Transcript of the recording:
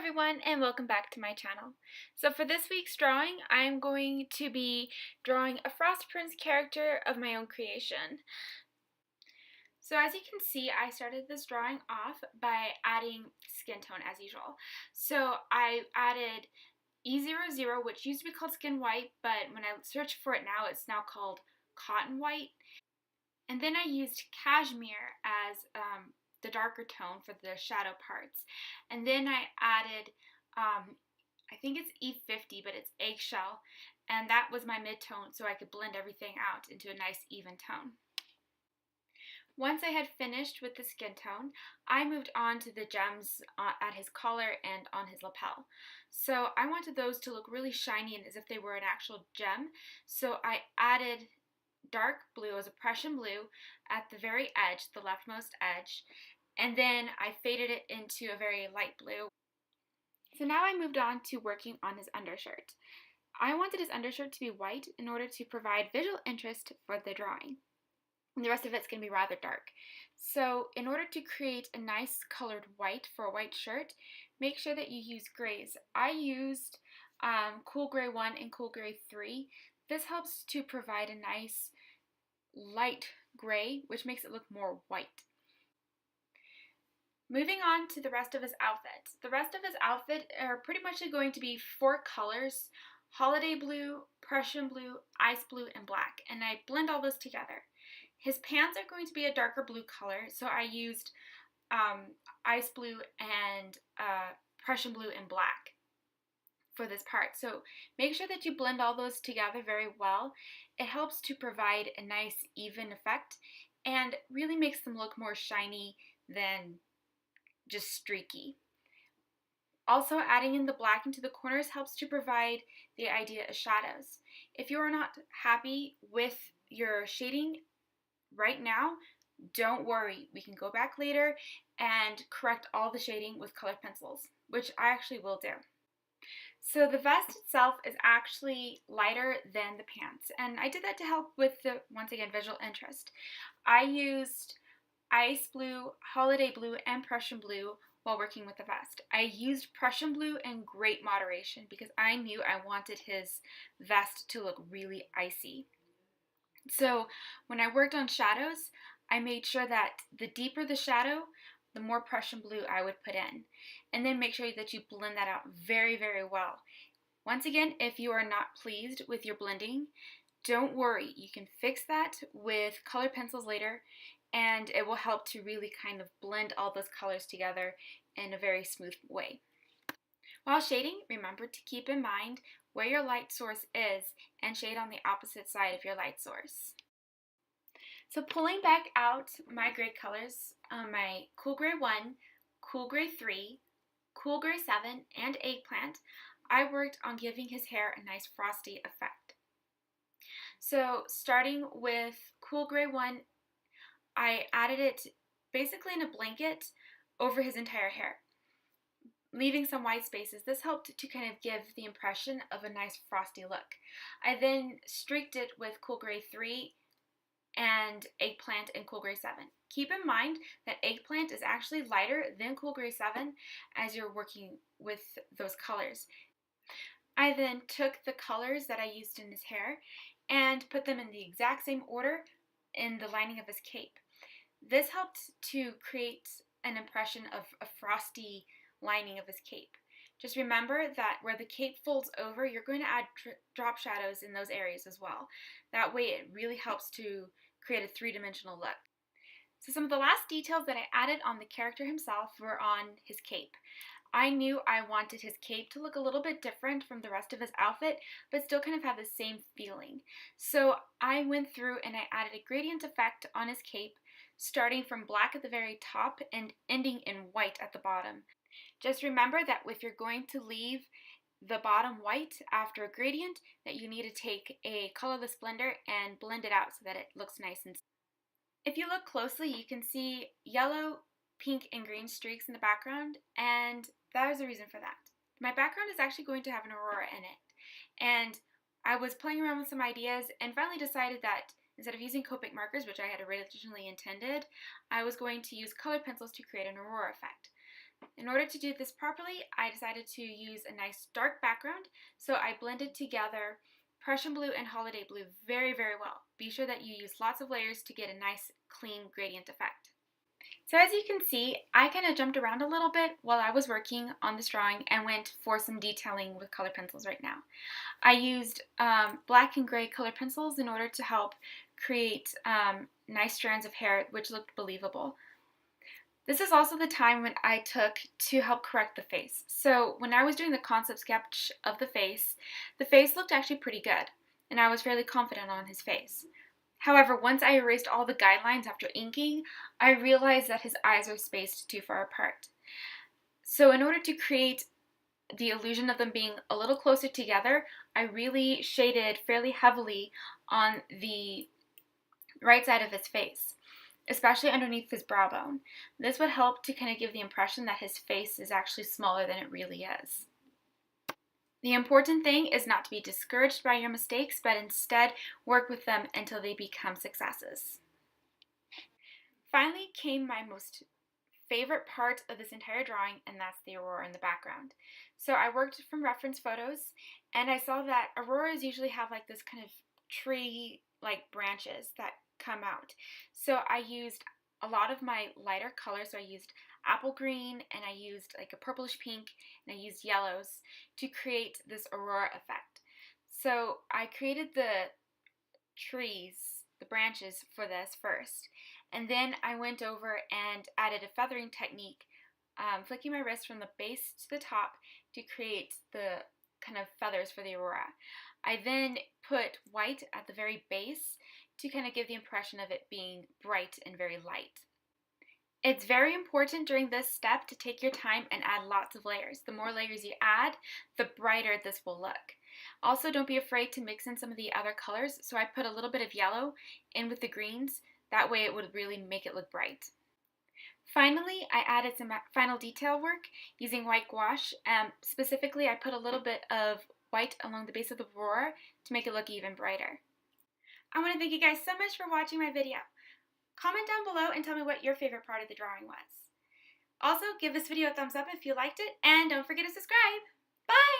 everyone, and welcome back to my channel. So for this week's drawing, I'm going to be drawing a Frost Prince character of my own creation. So as you can see, I started this drawing off by adding skin tone as usual. So I added E00, which used to be called skin white, but when I searched for it now, it's now called cotton white. And then I used cashmere as the darker tone for the shadow parts. And then I added, I think it's E50, but it's eggshell. And that was my mid-tone, so I could blend everything out into a nice even tone. Once I had finished with the skin tone, I moved on to the gems at his collar and on his lapel. So I wanted those to look really shiny and as if they were an actual gem. So I added dark blue as a Prussian blue at the very edge, the leftmost edge, and then I faded it into a very light blue. So now I moved on to working on his undershirt. I wanted his undershirt to be white in order to provide visual interest for the drawing. And the rest of it's going to be rather dark. So in order to create a nice colored white for a white shirt, make sure that you use grays. I used Cool Gray 1 and Cool Gray 3. This helps to provide a nice light gray, which makes it look more white. Moving on to the rest of his outfit. The rest of his outfit are pretty much going to be 4 colors: holiday blue, Prussian blue, ice blue, and black. And I blend all those together. His pants are going to be a darker blue color, so I used ice blue and Prussian blue and black for this part. So make sure that you blend all those together very well. It helps to provide a nice even effect and really makes them look more shiny than just streaky. Also, adding in the black into the corners helps to provide the idea of shadows. If you are not happy with your shading right now, don't worry. We can go back later and correct all the shading with colored pencils, which I actually will do. So the vest itself is actually lighter than the pants, and I did that to help with the, once again, visual interest. I used ice blue, holiday blue, and Prussian blue while working with the vest. I used Prussian blue in great moderation because I knew I wanted his vest to look really icy. So when I worked on shadows, I made sure that the deeper the shadow, the more Prussian blue I would put in. And then make sure that you blend that out very, very well. Once again, if you are not pleased with your blending, don't worry. You can fix that with colored pencils later, and it will help to really kind of blend all those colors together in a very smooth way. While shading, remember to keep in mind where your light source is and shade on the opposite side of your light source. So pulling back out my gray colors, my Cool Gray 1, Cool Gray 3, Cool Gray 7, and Eggplant, I worked on giving his hair a nice frosty effect. So starting with Cool Gray 1, I added it basically in a blanket over his entire hair, leaving some white spaces. This helped to kind of give the impression of a nice frosty look. I then streaked it with Cool Gray 3 and Eggplant and Cool Gray 7. Keep in mind that Eggplant is actually lighter than Cool Gray 7 as you're working with those colors. I then took the colors that I used in his hair and put them in the exact same order in the lining of his cape. This helped to create an impression of a frosty lining of his cape. Just remember that where the cape folds over, you're going to add drop shadows in those areas as well. That way it really helps to create a three-dimensional look. So some of the last details that I added on the character himself were on his cape. I knew I wanted his cape to look a little bit different from the rest of his outfit, but still kind of have the same feeling. So I went through and I added a gradient effect on his cape, starting from black at the very top and ending in white at the bottom. Just remember that if you're going to leave the bottom white after a gradient, that you need to take a colorless blender and blend it out so that it looks nice and. If you look closely, you can see yellow, pink, and green streaks in the background, and that is the reason for that. My background is actually going to have an Aurora in it, and I was playing around with some ideas and finally decided that instead of using Copic markers, which I had originally intended, I was going to use colored pencils to create an Aurora effect. In order to do this properly, I decided to use a nice dark background, so I blended together Prussian blue and holiday blue very, very well. Be sure that you use lots of layers to get a nice clean gradient effect. So as you can see, I kind of jumped around a little bit while I was working on this drawing and went for some detailing with color pencils right now. I used black and gray color pencils in order to help create nice strands of hair which looked believable. This is also the time when I took to help correct the face. So when I was doing the concept sketch of the face looked actually pretty good, and I was fairly confident on his face. However, once I erased all the guidelines after inking, I realized that his eyes are spaced too far apart. So in order to create the illusion of them being a little closer together, I really shaded fairly heavily on the right side of his face, especially underneath his brow bone. This would help to kind of give the impression that his face is actually smaller than it really is. The important thing is not to be discouraged by your mistakes, but instead work with them until they become successes. Finally came my most favorite part of this entire drawing, and that's the aurora in the background. So I worked from reference photos, and I saw that auroras usually have like this kind of tree-like branches that come out. So I used a lot of my lighter colors. So I used apple green, and I used like a purplish pink, and I used yellows to create this aurora effect. So I created the trees, the branches for this first, and then I went over and added a feathering technique, flicking my wrist from the base to the top to create the kind of feathers for the aurora. I then put white at the very base to kind of give the impression of it being bright and very light. It's very important during this step to take your time and add lots of layers. The more layers you add, the brighter this will look. Also, don't be afraid to mix in some of the other colors. So I put a little bit of yellow in with the greens. That way it would really make it look bright. Finally, I added some final detail work using white gouache. Specifically, I put a little bit of white along the base of the aurora to make it look even brighter. I want to thank you guys so much for watching my video. Comment down below and tell me what your favorite part of the drawing was. Also, give this video a thumbs up if you liked it, and don't forget to subscribe. Bye!